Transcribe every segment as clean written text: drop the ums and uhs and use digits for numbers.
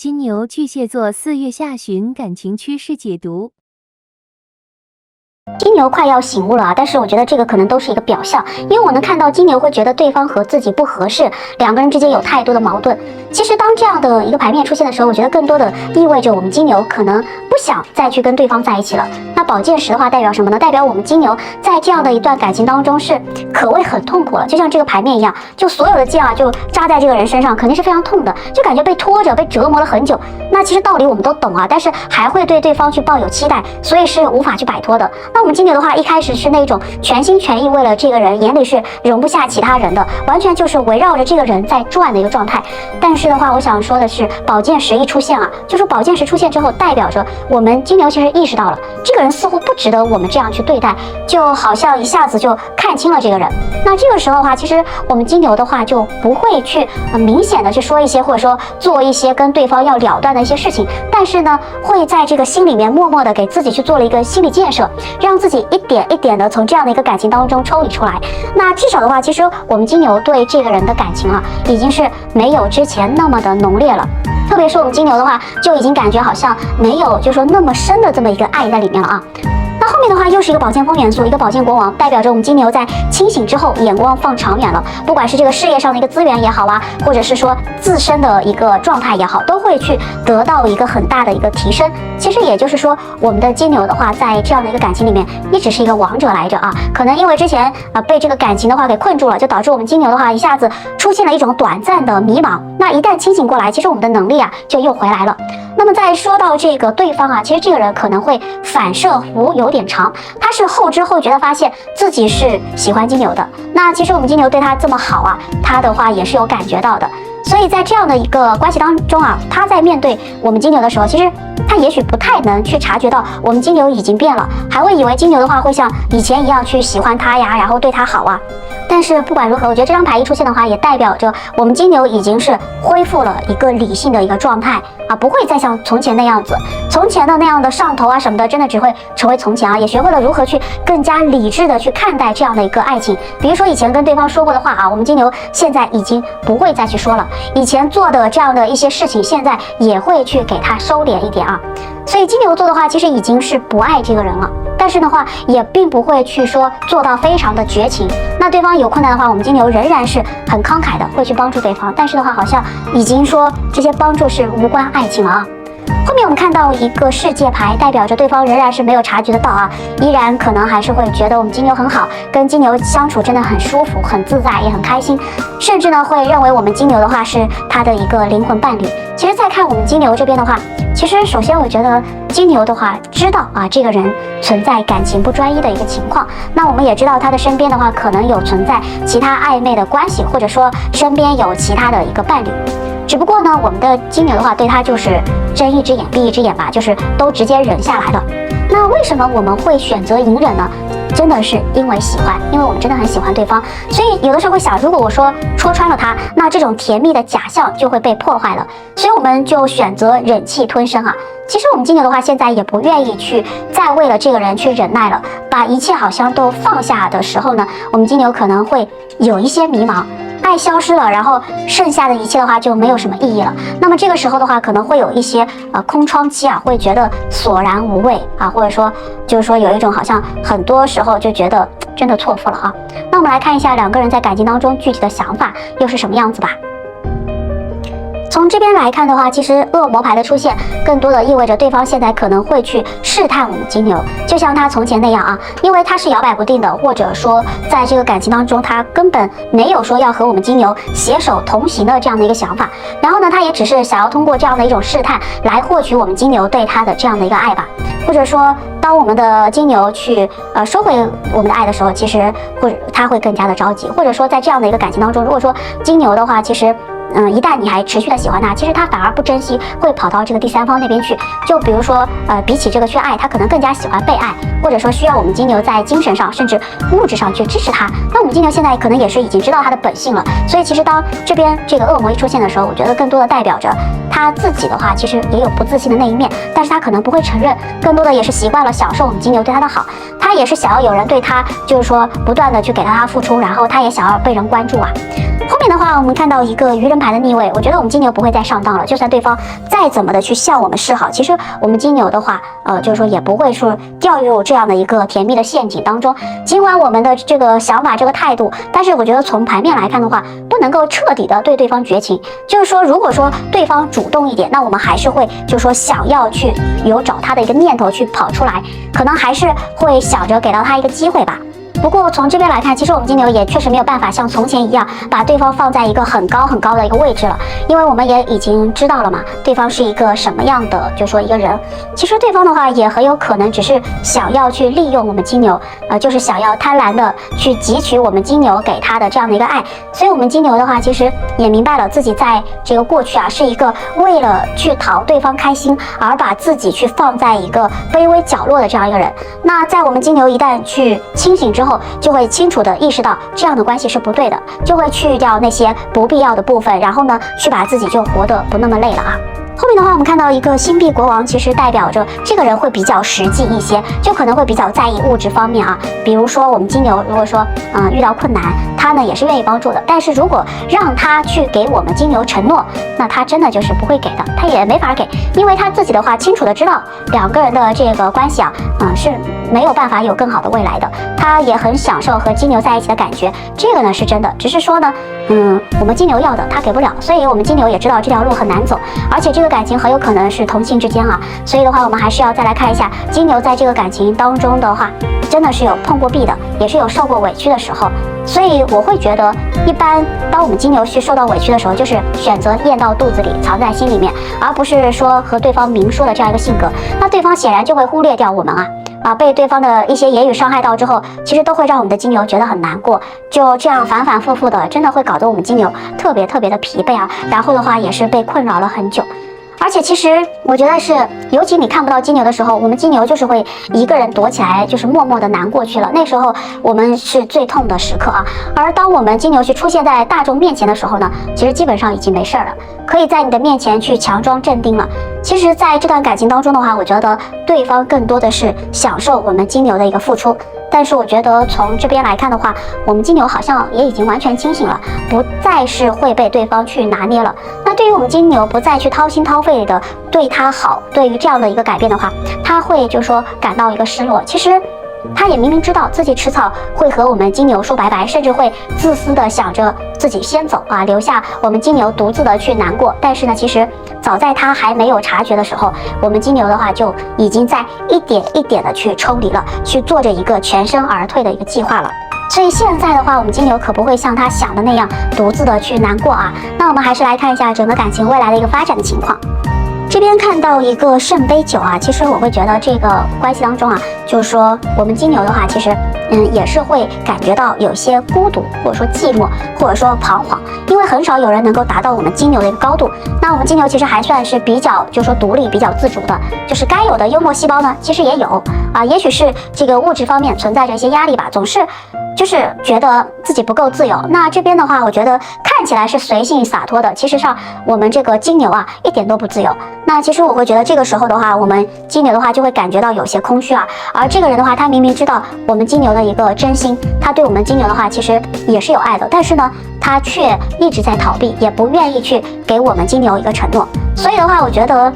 金牛巨蟹座4月下旬感情趋势解读。金牛快要醒悟了啊，但是我觉得这个可能都是一个表象，因为我能看到金牛会觉得对方和自己不合适，两个人之间有太多的矛盾。其实当这样的一个牌面出现的时候，我觉得更多的意味着我们金牛可能不想再去跟对方在一起了。那宝剑十的话代表什么呢？代表我们金牛在这样的一段感情当中是可谓很痛苦了，就像这个牌面一样，就所有的剑啊就扎在这个人身上，肯定是非常痛的，就感觉被拖着被折磨了很久。那其实道理我们都懂啊，但是还会对对方去抱有期待，所以是无法去摆脱的。那我们金牛的话，一开始是那种全心全意为了这个人，眼里是容不下其他人的，完全就是围绕着这个人在转的一个状态。但是的话，我想说的是，宝剑十一出现啊，就是宝剑十出现之后，代表着我们金牛其实意识到了，这个人似乎不值得我们这样去对待，就好像一下子就看清了这个人。那这个时候的话，其实我们金牛的话就不会去明显的去说一些，或者说做一些跟对方要了断的一些事情，但是呢，会在这个心里面默默的给自己去做了一个心理建设，让自己一点一点的从这样的一个感情当中抽离出来。那至少的话，其实我们金牛对这个人的感情啊，已经是没有之前那么的浓烈了。特别是我们金牛的话，就已经感觉好像没有就是说那么深的这么一个爱在里面了啊。那后面的话又是一个宝剑锋元素，一个宝剑国王，代表着我们金牛在清醒之后眼光放长远了，不管是这个事业上的一个资源也好啊，或者是说自身的一个状态也好，都会去得到一个很大的一个提升。其实也就是说，我们的金牛的话，在这样的一个感情里面，一直是一个王者来着啊。可能因为之前被这个感情的话给困住了，就导致我们金牛的话一下子出现了一种短暂的迷茫。那一旦清醒过来，其实我们的能力啊就又回来了。那么再说到这个对方啊，其实这个人可能会反射弧有点长，他是后知后觉的发现自己是喜欢金牛的。那其实我们金牛对他这么好啊，他的话也是有感觉到的。所以在这样的一个关系当中啊，他在面对我们金牛的时候，其实他也许不太能去察觉到我们金牛已经变了，还会以为金牛的话会像以前一样去喜欢他呀，然后对他好啊。但是不管如何，我觉得这张牌一出现的话，也代表着我们金牛已经是恢复了一个理性的一个状态啊，不会再像从前那样子，从前的那样的上头啊什么的，真的只会成为从前啊，也学会了如何去更加理智的去看待这样的一个爱情。比如说以前跟对方说过的话啊，我们金牛现在已经不会再去说了，以前做的这样的一些事情，现在也会去给他收敛一点啊。所以金牛座的话，其实已经是不爱这个人了，但是的话也并不会去说做到非常的绝情。那对方有困难的话，我们金牛仍然是很慷慨的会去帮助对方，但是的话好像已经说这些帮助是无关爱情了啊。后面我们看到一个世界牌，代表着对方仍然是没有察觉得到啊，依然可能还是会觉得我们金牛很好，跟金牛相处真的很舒服、很自在，也很开心，甚至呢会认为我们金牛的话是他的一个灵魂伴侣。其实再看我们金牛这边的话，其实首先我觉得金牛的话知道啊这个人存在感情不专一的一个情况，那我们也知道他的身边的话可能有存在其他暧昧的关系，或者说身边有其他的一个伴侣。只不过呢，我们的金牛的话对他就是睁一只眼闭一只眼吧，就是都直接忍下来了。那为什么我们会选择隐忍呢？真的是因为喜欢，因为我们真的很喜欢对方，所以有的时候会想，如果我说戳穿了他，那这种甜蜜的假象就会被破坏了，所以我们就选择忍气吞声啊。其实我们金牛的话现在也不愿意去再为了这个人去忍耐了，把一切好像都放下的时候呢，我们金牛可能会有一些迷茫，爱消失了，然后剩下的一切的话就没有什么意义了。那么这个时候的话，可能会有一些空窗期啊，会觉得索然无味啊，或者说就是说有一种好像很多时候就觉得真的错付了啊。那我们来看一下两个人在感情当中具体的想法又是什么样子吧。从这边来看的话，其实恶魔牌的出现更多的意味着对方现在可能会去试探我们金牛，就像他从前那样啊，因为他是摇摆不定的，或者说在这个感情当中他根本没有说要和我们金牛携手同行的这样的一个想法，然后呢他也只是想要通过这样的一种试探来获取我们金牛对他的这样的一个爱吧。或者说当我们的金牛去收回我们的爱的时候，其实或者他会更加的着急，或者说在这样的一个感情当中，如果说金牛的话其实一旦你还持续的喜欢他，其实他反而不珍惜，会跑到这个第三方那边去。就比如说，比起这个去爱，他可能更加喜欢被爱，或者说需要我们金牛在精神上甚至物质上去支持他。那我们金牛现在可能也是已经知道他的本性了，所以其实当这边这个恶魔一出现的时候，我觉得更多的代表着他自己的话，其实也有不自信的那一面，但是他可能不会承认，更多的也是习惯了享受我们金牛对他的好，他也是想要有人对他，就是说不断的去给他付出，然后他也想要被人关注啊。后面的话，我们看到一个愚人人牌的逆位，我觉得我们金牛不会再上当了。就算对方再怎么的去向我们示好，其实我们金牛的话，就是说也不会说掉入这样的一个甜蜜的陷阱当中。尽管我们的这个想法、这个态度，但是我觉得从牌面来看的话，不能够彻底的对对方绝情。就是说，如果说对方主动一点，那我们还是会就是说想要去有找他的一个念头去跑出来，可能还是会想着给到他一个机会吧。不过从这边来看，其实我们金牛也确实没有办法像从前一样把对方放在一个很高很高的一个位置了，因为我们也已经知道了嘛，对方是一个什么样的，就说一个人。其实对方的话也很有可能只是想要去利用我们金牛，就是想要贪婪的去汲取我们金牛给他的这样的一个爱。所以我们金牛的话，其实也明白了自己在这个过去啊，是一个为了去讨对方开心而把自己去放在一个卑微角落的这样一个人。那在我们金牛一旦去清醒之后，就会清楚地意识到这样的关系是不对的，就会去掉那些不必要的部分，然后呢，去把自己就活得不那么累了啊。后面的话，我们看到一个星币国王，其实代表着这个人会比较实际一些，就可能会比较在意物质方面啊。比如说我们金牛，如果说遇到困难，他呢也是愿意帮助的。但是如果让他去给我们金牛承诺，那他真的就是不会给的，他也没法给，因为他自己的话清楚的知道两个人的这个关系啊，是没有办法有更好的未来的。他也很享受和金牛在一起的感觉，这个呢是真的。只是说呢，我们金牛要的他给不了，所以我们金牛也知道这条路很难走，而且这个感情很有可能是同性之间啊。所以的话，我们还是要再来看一下金牛在这个感情当中的话，真的是有碰过壁的，也是有受过委屈的时候。所以我会觉得，一般当我们金牛去受到委屈的时候，就是选择咽到肚子里，藏在心里面，而不是说和对方明说的这样一个性格。那对方显然就会忽略掉我们被对方的一些言语伤害到之后，其实都会让我们的金牛觉得很难过，就这样反反复复的，真的会搞得我们金牛特别的疲惫啊。然后的话也是被困扰了很久。而且其实我觉得是，尤其你看不到金牛的时候，我们金牛就是会一个人躲起来，就是默默的难过去了。那时候我们是最痛的时刻啊。而当我们金牛去出现在大众面前的时候呢，其实基本上已经没事了，可以在你的面前去强装镇定了。其实在这段感情当中的话，我觉得对方更多的是享受我们金牛的一个付出。但是我觉得从这边来看的话，我们金牛好像也已经完全清醒了，不再是会被对方去拿捏了。那对于我们金牛不再去掏心掏肺的对他好，对于这样的一个改变的话，他会就说感到一个失落。其实他也明明知道自己迟早会和我们金牛说拜拜，甚至会自私的想着自己先走啊，留下我们金牛独自的去难过。但是呢，其实早在他还没有察觉的时候，我们金牛的话就已经在一点一点的去抽离了，去做着一个全身而退的一个计划了。所以现在的话，我们金牛可不会像他想的那样独自的去难过啊。那我们还是来看一下整个感情未来的一个发展的情况。这边看到一个圣杯9啊，其实我会觉得这个关系当中啊，就是说我们金牛的话，其实也是会感觉到有些孤独，或者说寂寞，或者说彷徨，因为很少有人能够达到我们金牛的一个高度。那我们金牛其实还算是比较，就是说独立、比较自主的，就是该有的幽默细胞呢，其实也有啊。也许是这个物质方面存在着一些压力吧，总是就是觉得自己不够自由。那这边的话，我觉得看起来是随性洒脱的，其实上我们这个金牛啊，一点都不自由。那其实我会觉得这个时候的话，我们金牛的话就会感觉到有些空虚啊。而这个人的话，他明明知道我们金牛的一个真心，他对我们金牛的话其实也是有爱的，但是呢，他却一直在逃避，也不愿意去给我们金牛一个承诺。所以的话，我觉得，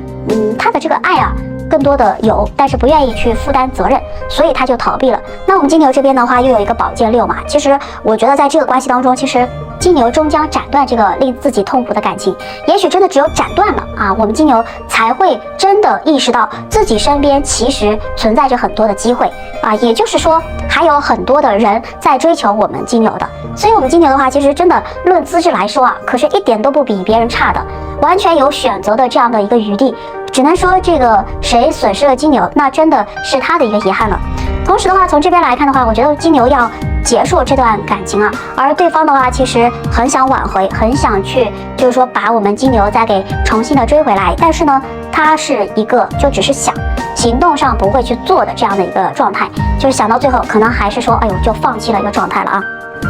他的这个爱啊，更多的有，但是不愿意去负担责任，所以他就逃避了。那我们金牛这边的话，又有一个宝剑6嘛。其实我觉得在这个关系当中，其实金牛终将斩断这个令自己痛苦的感情。也许真的只有斩断了啊，我们金牛才会真的意识到自己身边其实存在着很多的机会啊，也就是说还有很多的人在追求我们金牛的。所以我们金牛的话，其实真的论资质来说啊，可是一点都不比别人差的，完全有选择的这样的一个余地。只能说这个谁损失了金牛，那真的是他的一个遗憾了。同时的话，从这边来看的话，我觉得金牛要结束这段感情啊，而对方的话其实很想挽回，很想去就是说把我们金牛再给重新的追回来，但是呢，他是一个就只是想，行动上不会去做的这样的一个状态，就是想到最后可能还是说哎呦就放弃了一个状态了啊。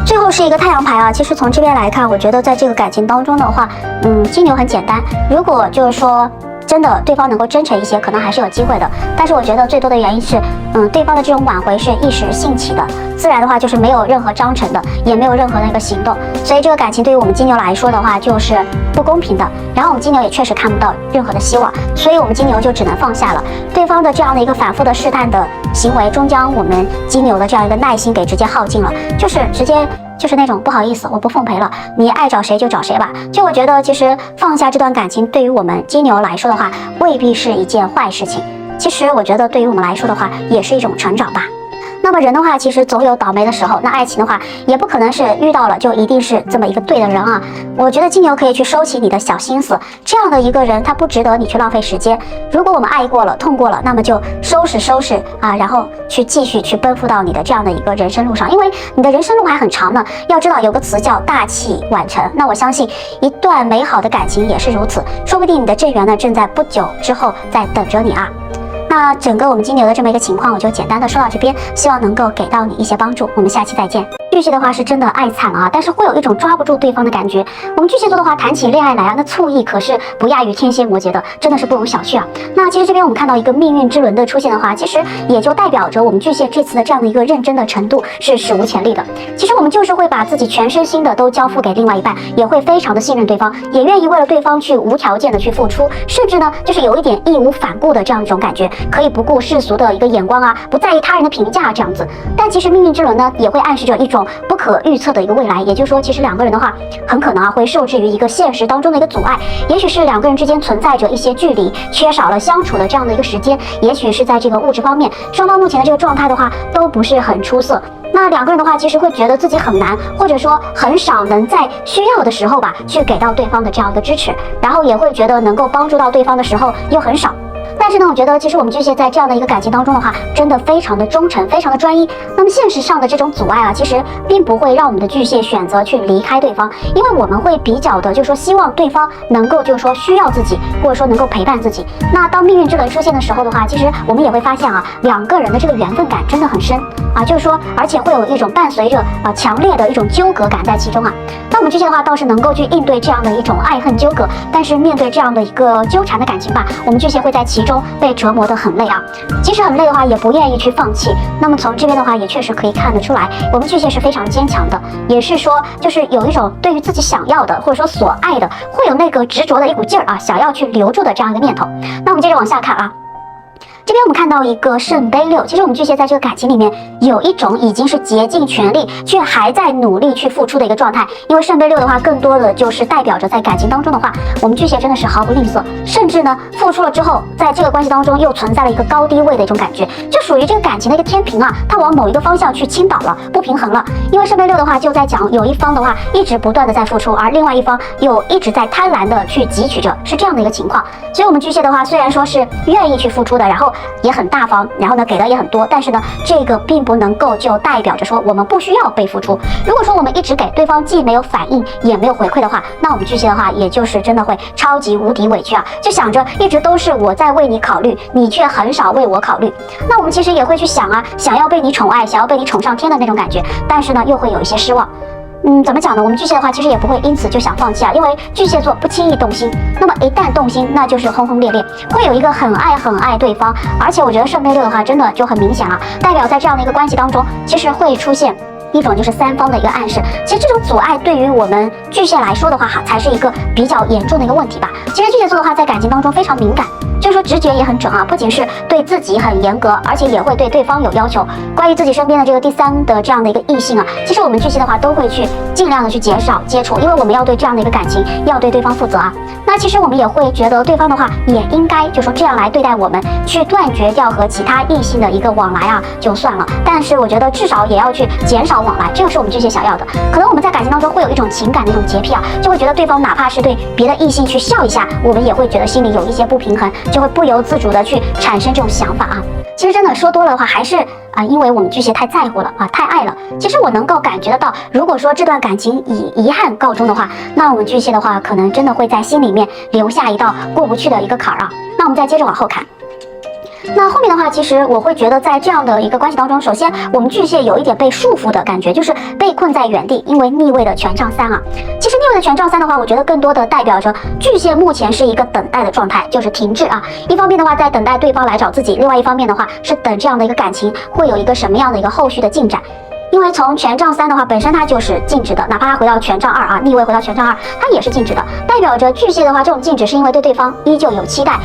最后是一个太阳牌啊，其实从这边来看，我觉得在这个感情当中的话，金牛很简单，如果就是说真的对方能够真诚一些，可能还是有机会的。但是我觉得最多的原因是，对方的这种挽回是一时兴起的，自然的话就是没有任何章程的，也没有任何的一个行动，所以这个感情对于我们金牛来说的话就是不公平的。然后我们金牛也确实看不到任何的希望，所以我们金牛就只能放下了。对方的这样的一个反复的试探的行为，终将我们金牛的这样一个耐心给直接耗尽了，就是直接就是那种不好意思，我不奉陪了，你爱找谁就找谁吧。就我觉得其实放下这段感情对于我们金牛来说的话未必是一件坏事情，其实我觉得对于我们来说的话也是一种成长吧。那么人的话其实总有倒霉的时候，那爱情的话也不可能是遇到了就一定是这么一个对的人啊。我觉得金牛可以去收起你的小心思，这样的一个人他不值得你去浪费时间。如果我们爱过了痛过了，那么就收拾啊，然后去继续去奔赴到你的这样的一个人生路上，因为你的人生路还很长呢。要知道有个词叫大器晚成，那我相信一段美好的感情也是如此，说不定你的正缘呢正在不久之后在等着你啊。那整个我们金牛的这么一个情况，我就简单的说到这边，希望能够给到你一些帮助。我们下期再见。巨蟹的话是真的爱惨了啊，但是会有一种抓不住对方的感觉。我们巨蟹座的话，谈起恋爱来啊，那醋意可是不亚于天蝎摩羯的，真的是不容小觑啊。那其实这边我们看到一个命运之轮的出现的话，其实也就代表着我们巨蟹这次的这样的一个认真的程度是史无前例的。其实我们就是会把自己全身心的都交付给另外一半，也会非常的信任对方，也愿意为了对方去无条件的去付出，甚至呢就是有一点义无反顾的这样一种感觉，可以不顾世俗的一个眼光啊，不在意他人的评价啊这样子。但其实命运之轮呢也会暗示着一种不可预测的一个未来，也就是说其实两个人的话很可能啊会受制于一个现实当中的一个阻碍，也许是两个人之间存在着一些距离，缺少了相处的这样的一个时间，也许是在这个物质方面双方目前的这个状态的话都不是很出色。那两个人的话其实会觉得自己很难，或者说很少能在需要的时候吧去给到对方的这样一个支持，然后也会觉得能够帮助到对方的时候又很少。但是呢，我觉得其实我们巨蟹在这样的一个感情当中的话，真的非常的忠诚，非常的专一。那么现实上的这种阻碍啊，其实并不会让我们的巨蟹选择去离开对方，因为我们会比较的，就是说希望对方能够就是说需要自己，或者说能够陪伴自己。那当命运之轮出现的时候的话，其实我们也会发现啊，两个人的这个缘分感真的很深啊，就是说，而且会有一种伴随着强烈的一种纠葛感在其中啊。那我们巨蟹的话倒是能够去应对这样的一种爱恨纠葛，但是面对这样的一个纠缠的感情吧，我们巨蟹会在其中被折磨得很累啊。即使很累的话，也不愿意去放弃。那么从这边的话，也确实可以看得出来，我们巨蟹是非常坚强的，也是说就是有一种对于自己想要的或者说所爱的，会有那个执着的一股劲儿啊，想要去留住的这样一个念头。那我们接着往下看啊。这边我们看到一个圣杯六，其实我们巨蟹在这个感情里面有一种已经是竭尽全力却还在努力去付出的一个状态，因为圣杯六的话更多的就是代表着在感情当中的话，我们巨蟹真的是毫不吝啬，甚至呢付出了之后，在这个关系当中又存在了一个高低位的一种感觉，就属于这个感情的一个天平啊，它往某一个方向去倾倒了，不平衡了。因为圣杯六的话就在讲有一方的话一直不断的在付出，而另外一方又一直在贪婪的去汲取着，是这样的一个情况。所以我们巨蟹的话虽然说是愿意去付出的，然后也很大方，然后呢给的也很多，但是呢这个并不能够就代表着说我们不需要被付出。如果说我们一直给对方既没有反应也没有回馈的话，那我们巨蟹的话也就是真的会超级无敌委屈啊，就想着一直都是我在为你考虑，你却很少为我考虑。那我们其实也会去想啊，想要被你宠爱，想要被你宠上天的那种感觉，但是呢又会有一些失望。怎么讲呢？我们巨蟹的话其实也不会因此就想放弃啊，因为巨蟹座不轻易动心，那么一旦动心那就是轰轰烈烈，会有一个很爱对方。而且我觉得圣杯六的话真的就很明显了，代表在这样的一个关系当中其实会出现一种就是三方的一个暗示。其实这种阻碍对于我们巨蟹来说的话才是一个比较严重的一个问题吧。其实巨蟹座的话在感情当中非常敏感，就是说直觉也很准啊，不仅是对自己很严格，而且也会对对方有要求。关于自己身边的这个第三的这样的一个异性啊，其实我们巨蟹的话都会去尽量的去减少接触，因为我们要对这样的一个感情要对对方负责啊。那其实我们也会觉得对方的话也应该就说这样来对待我们，去断绝掉和其他异性的一个往来啊就算了，但是我觉得至少也要去减少往来，这个是我们巨蟹想要的。可能我们在感情当中会有一种情感的一种洁癖啊，就会觉得对方哪怕是对别的异性去笑一下，我们也会觉得心里有一些不平衡，就会不由自主的去产生这种想法啊。其实真的说多了的话，还是因为我们巨蟹太在乎了啊，太爱了。其实我能够感觉得到，如果说这段感情以遗憾告终的话，那我们巨蟹的话，可能真的会在心里面留下一道过不去的一个坎儿啊。那我们再接着往后看。那后面的话，其实我会觉得在这样的一个关系当中，首先我们巨蟹有一点被束缚的感觉，就是被困在原地，因为逆位的权杖三啊。其实逆位的权杖三的话，我觉得更多的代表着巨蟹目前是一个等待的状态，就是停滞啊。一方面的话在等待对方来找自己，另外一方面的话是等这样的一个感情会有一个什么样的一个后续的进展。因为从权杖三的话本身它就是静止的，哪怕它回到权杖二啊，逆位回到权杖二，它也是静止的，代表着巨蟹的话这种静止是因为对对方依旧有期待，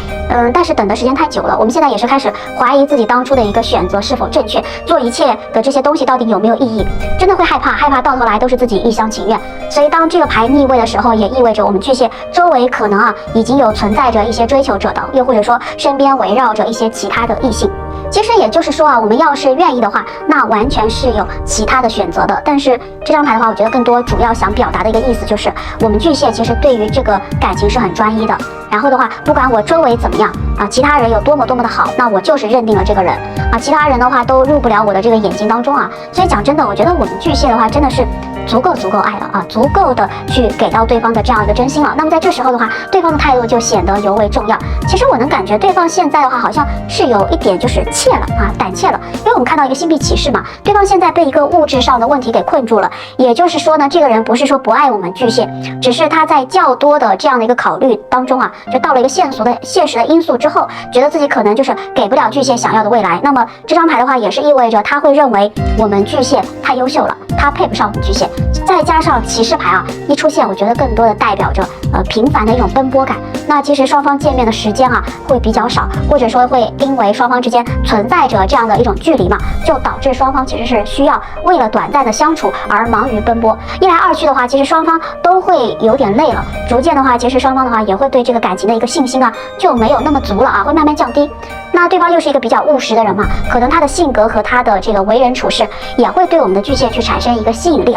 但是等的时间太久了，我们现在也是开始怀疑自己当初的一个选择是否正确，做一切的这些东西到底有没有意义，真的会害怕到头来都是自己一厢情愿。所以当这个牌逆位的时候，也意味着我们巨蟹周围可能已经有存在着一些追求者的，又或者说身边围绕着一些其他的异性。其实也就是说我们要是愿意的话，那完全是有其他的选择的。但是这张牌的话，我觉得更多主要想表达的一个意思就是，我们巨蟹其实对于这个感情是很专一的。然后的话，不管我周围怎么样其他人有多么的好，那我就是认定了这个人其他人的话都入不了我的这个眼睛当中所以讲真的，我觉得我们巨蟹的话真的是足够爱了足够的去给到对方的这样一个真心了。那么在这时候的话，对方的态度就显得尤为重要。其实我能感觉对方现在的话好像是有一点就是怯了胆怯了，因为我们看到一个星币骑士嘛，对方现在被一个物质上的问题给困住了。也就是说呢，这个人不是说不爱我们巨蟹，只是他在较多的这样的一个考虑当中就到了一个现实的因素之后，觉得自己可能就是给不了巨蟹想要的未来。那么这张牌的话也是意味着他会认为我们巨蟹太优秀了，他配不上我们巨蟹。再加上骑士牌一出现，我觉得更多的代表着频繁的一种奔波感。那其实双方见面的时间会比较少，或者说会因为双方之间存在着这样的一种距离嘛，就导致双方其实是需要为了短暂的相处而忙于奔波。一来二去的话，其实双方都会有点累了，逐渐的话，其实双方的话也会对这个感情的一个信心就没有那么足了会慢慢降低。那对方又是一个比较务实的人嘛，可能他的性格和他的这个为人处事也会对我们的巨蟹去产生一个吸引力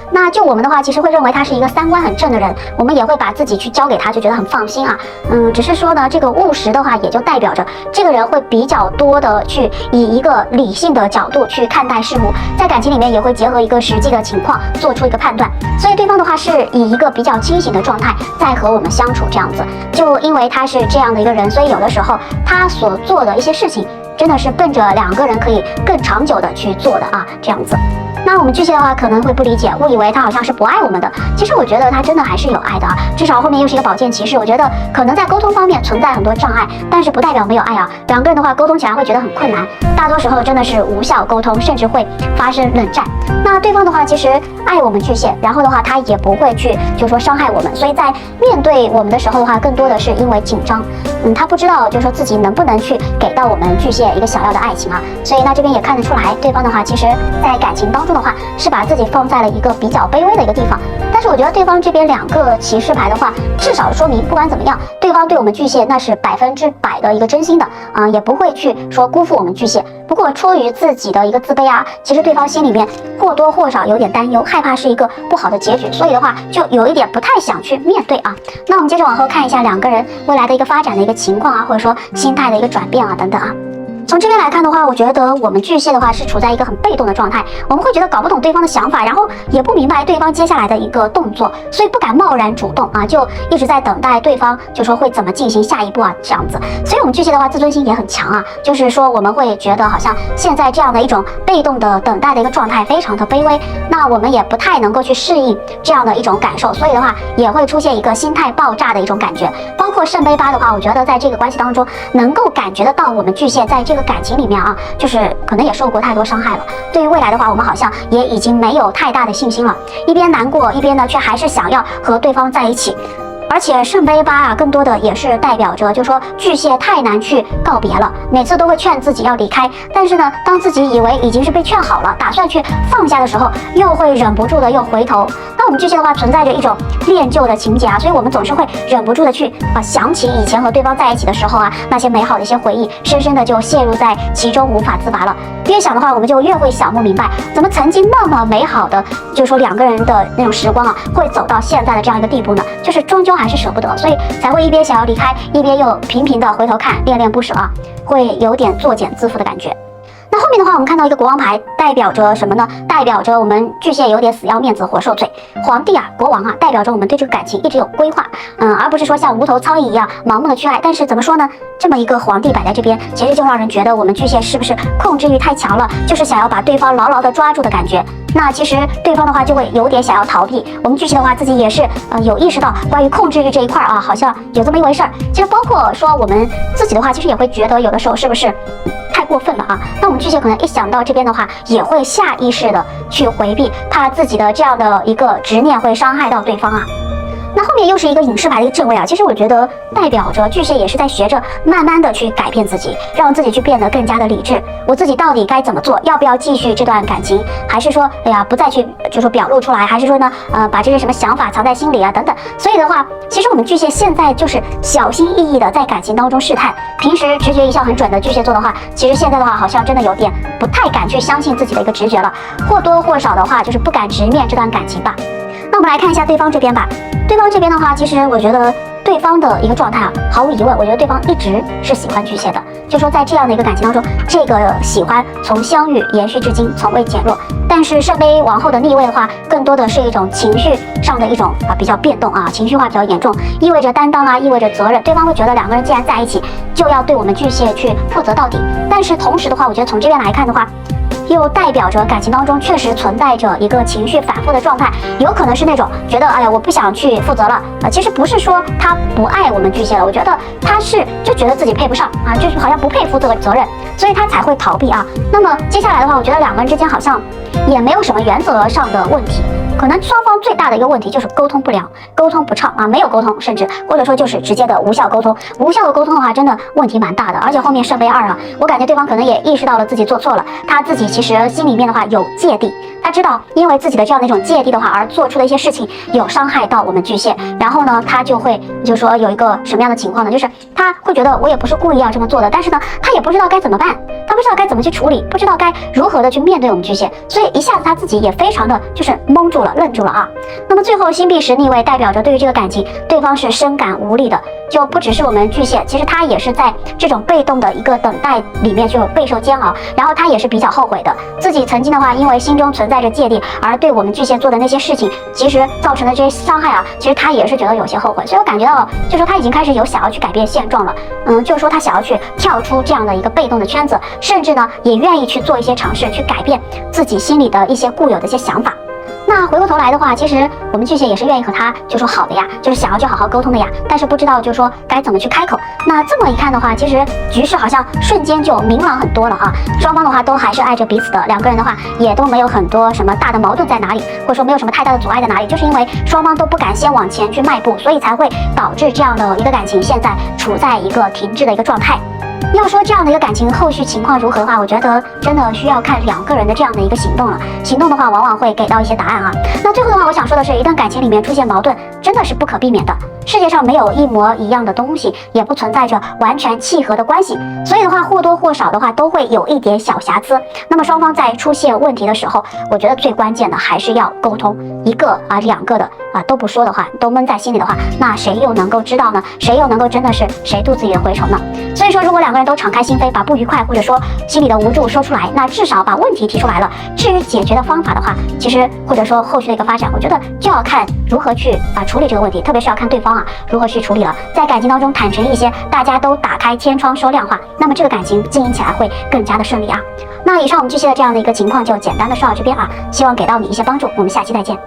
那就我们的话，其实会认为他是一个三观很正的人，我们也会把自己去交给他，就觉得很放心只是说呢，这个务实的话，也就代表着这个人会比较多的去以一个理性的角度去看待事物，在感情里面也会结合一个实际的情况做出一个判断。所以对方的话是以一个比较清醒的状态在和我们相处这样子。就因为他是这样的一个人，所以有的时候他所做的一些事情，真的是奔着两个人可以更长久的去做的这样子。那我们巨蟹的话可能会不理解，误以为他好像是不爱我们的。其实我觉得他真的还是有爱的至少后面又是一个宝剑骑士，我觉得可能在沟通方面存在很多障碍，但是不代表没有爱两个人的话沟通起来会觉得很困难，大多时候真的是无效沟通，甚至会发生冷战。那对方的话其实爱我们巨蟹，然后的话他也不会去就说伤害我们，所以在面对我们的时候的话，更多的是因为紧张，他不知道就说自己能不能去给到我们巨蟹一个想要的爱情所以那这边也看得出来，对方的话其实在感情当中的话是把自己放在了一个比较卑微的一个地方。但是我觉得对方这边两个骑士牌的话，至少说明不管怎么样，对方对我们巨蟹那是100%的一个真心的也不会去说辜负我们巨蟹。不过出于自己的一个自卑其实对方心里面或多或少有点担忧，害怕是一个不好的结局，所以的话就有一点不太想去面对那我们接着往后看一下两个人未来的一个发展的一个情况或者说心态的一个转变等等从这边来看的话，我觉得我们巨蟹的话是处在一个很被动的状态，我们会觉得搞不懂对方的想法，然后也不明白对方接下来的一个动作，所以不敢贸然主动就一直在等待对方就说会怎么进行下一步这样子。所以我们巨蟹的话自尊心也很强就是说我们会觉得好像现在这样的一种被动的等待的一个状态非常的卑微，那我们也不太能够去适应这样的一种感受，所以的话也会出现一个心态爆炸的一种感觉。包括圣杯八的话，我觉得在这个关系当中能够感觉得到我们巨蟹在这个感情里面就是可能也受过太多伤害了，对于未来的话我们好像也已经没有太大的信心了，一边难过一边呢却还是想要和对方在一起。而且圣杯八更多的也是代表着就说巨蟹太难去告别了，每次都会劝自己要离开，但是呢当自己以为已经是被劝好了，打算去放下的时候，又会忍不住的又回头。那我们巨蟹的话存在着一种恋旧的情节所以我们总是会忍不住的去想起以前和对方在一起的时候那些美好的一些回忆，深深的就陷入在其中无法自拔了。越想的话我们就越会想不明白，怎么曾经那么美好的就说两个人的那种时光会走到现在的这样一个地步呢？就是终究还是舍不得，所以才会一边想要离开，一边又频频的回头看，恋恋不舍会有点作茧自缚的感觉。那后面的话，我们看到一个国王牌，代表着什么呢？代表着我们巨蟹有点死要面子活受罪。皇帝啊，国王啊，代表着我们对这个感情一直有规划，而不是说像无头苍蝇一样盲目的去爱。但是怎么说呢？这么一个皇帝摆在这边，其实就让人觉得我们巨蟹是不是控制欲太强了，就是想要把对方牢牢的抓住的感觉。那其实对方的话就会有点想要逃避。我们巨蟹的话自己也是有意识到关于控制欲这一块啊，好像有这么一回事儿。其实包括说我们自己的话，其实也会觉得有的时候是不是太过分了啊？那我们巨蟹可能一想到这边的话，也会下意识的去回避，怕自己的这样的一个执念会伤害到对方啊。那后面又是一个隐士牌的一个正位啊，其实我觉得代表着巨蟹也是在学着慢慢的去改变自己，让自己去变得更加的理智。我自己到底该怎么做？要不要继续这段感情？还是说，哎呀，不再去就说表露出来？还是说呢，把这些什么想法藏在心里啊等等？所以的话，其实我们巨蟹现在就是小心翼翼的在感情当中试探。平时直觉一向很准的巨蟹座的话，其实现在的话好像真的有点不太敢去相信自己的一个直觉了，或多或少的话就是不敢直面这段感情吧。那我们来看一下对方这边吧。对方这边的话，其实我觉得对方的一个状态啊，毫无疑问，我觉得对方一直是喜欢巨蟹的。就说在这样的一个感情当中，这个喜欢从相遇延续至今，从未减弱。但是圣杯王后的逆位的话，更多的是一种情绪上的一种比较变动啊，情绪化比较严重，意味着担当啊，意味着责任。对方会觉得两个人既然在一起，就要对我们巨蟹去负责到底。但是同时的话，我觉得从这边来看的话，又代表着感情当中确实存在着一个情绪反复的状态，有可能是那种觉得哎呀我不想去负责了其实不是说他不爱我们巨蟹了，我觉得他是就觉得自己配不上啊，就是好像不配负这个责任，所以他才会逃避啊。那么接下来的话，我觉得两个人之间好像也没有什么原则上的问题，可能双方最大的一个问题就是沟通不良，沟通不畅啊，没有沟通，甚至或者说就是直接的无效沟通。无效的沟通的话，真的问题蛮大的。而且后面圣杯2啊，我感觉对方可能也意识到了自己做错了，他自己其实心里面的话有芥蒂，他知道因为自己的这样的一种芥蒂的话而做出的一些事情有伤害到我们巨蟹，然后呢，他就会就说有一个什么样的情况呢？就是他会觉得我也不是故意要这么做的，但是呢，他也不知道该怎么办，他不知道该怎么去处理，不知道该如何的去面对我们巨蟹，所以一下子他自己也非常的就是懵住了，愣住了啊。那么最后星币10逆位代表着对于这个感情，对方是深感无力的，就不只是我们巨蟹，其实他也是在这种被动的一个等待里面就备受煎熬，然后他也是比较后悔的，自己曾经的话因为心中存在着芥蒂而对我们巨蟹做的那些事情，其实造成的这些伤害啊，其实他也是觉得有些后悔，所以我感觉到就说他已经开始有想要去改变现状了，就是说他想要去跳出这样的一个被动的圈子，甚至呢也愿意去做一些尝试，去改变自己心里的一些固有的一些想法。那回过头来的话，其实我们巨蟹也是愿意和他就说好的呀，就是想要去好好沟通的呀，但是不知道就说该怎么去开口。那这么一看的话，其实局势好像瞬间就明朗很多了啊。双方的话都还是爱着彼此的，两个人的话也都没有很多什么大的矛盾在哪里，或者说没有什么太大的阻碍在哪里，就是因为双方都不敢先往前去迈步，所以才会导致这样的一个感情现在处在一个停滞的一个状态。要说这样的一个感情后续情况如何的话，我觉得真的需要看两个人的这样的一个行动了。行动的话，往往会给到一些答案啊。那最后的话，我想说的是，一段感情里面出现矛盾，真的是不可避免的。世界上没有一模一样的东西，也不存在着完全契合的关系，所以的话，或多或少的话，都会有一点小瑕疵。那么双方在出现问题的时候，我觉得最关键的还是要沟通。一个两个的都不说的话，都闷在心里的话，那谁又能够知道呢？谁又能够真的是谁肚子里的蛔虫呢？所以说，如果两个人都敞开心扉，把不愉快或者说心里的无助说出来，那至少把问题提出来了。至于解决的方法的话，其实或者说后续的一个发展，我觉得就要看如何去处理这个问题，特别是要看对方如何去处理了。在感情当中坦诚一些，大家都打开天窗说亮话，那么这个感情经营起来会更加的顺利啊。那以上我们巨蟹的这样的一个情况就简单的说到这边希望给到你一些帮助，我们下期再见。